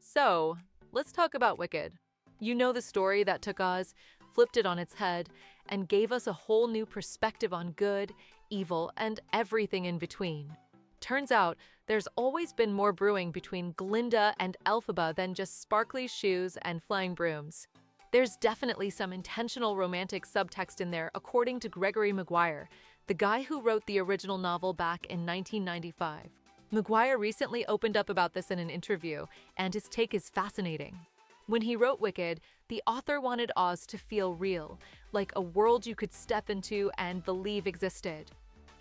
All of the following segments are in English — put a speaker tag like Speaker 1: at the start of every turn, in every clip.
Speaker 1: So, let's talk about Wicked. You know the story that took Oz, flipped it on its head, and gave us a whole new perspective on good, evil, and everything in between. Turns out, there's always been more brewing between Glinda and Elphaba than just sparkly shoes and flying brooms. There's definitely some intentional romantic subtext in there, according to Gregory Maguire, the guy who wrote the original novel back in 1995. Maguire recently opened up about this in an interview, and his take is fascinating. When he wrote Wicked, the author wanted Oz to feel real, like a world you could step into and believe existed.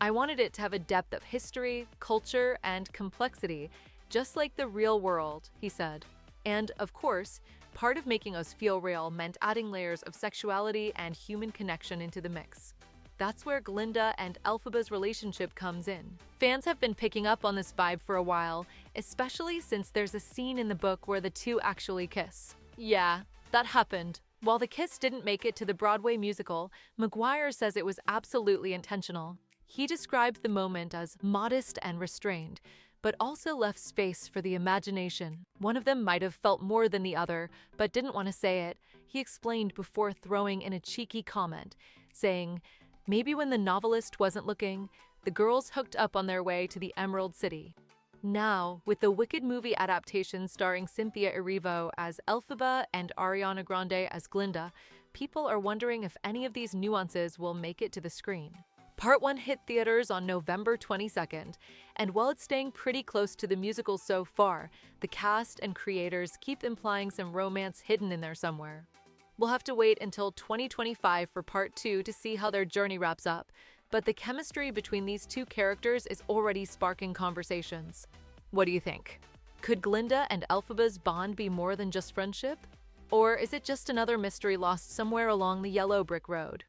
Speaker 1: I wanted it to have a depth of history, culture, and complexity, just like the real world, he said. And, of course, part of making us feel real meant adding layers of sexuality and human connection into the mix. That's where Glinda and Elphaba's relationship comes in. Fans have been picking up on this vibe for a while, especially since there's a scene in the book where the two actually kiss. Yeah, that happened. While the kiss didn't make it to the Broadway musical, Maguire says it was absolutely intentional. He described the moment as modest and restrained, but also left space for the imagination. One of them might have felt more than the other, but didn't want to say it, he explained before throwing in a cheeky comment, saying, "Maybe when the novelist wasn't looking, the girls hooked up on their way to the Emerald City." Now, with the Wicked movie adaptation starring Cynthia Erivo as Elphaba and Ariana Grande as Glinda, people are wondering if any of these nuances will make it to the screen. Part 1 hit theaters on November 22nd, and while it's staying pretty close to the musical so far, the cast and creators keep implying some romance hidden in there somewhere. We'll have to wait until 2025 for Part 2 to see how their journey wraps up, but the chemistry between these two characters is already sparking conversations. What do you think? Could Glinda and Elphaba's bond be more than just friendship? Or is it just another mystery lost somewhere along the yellow brick road?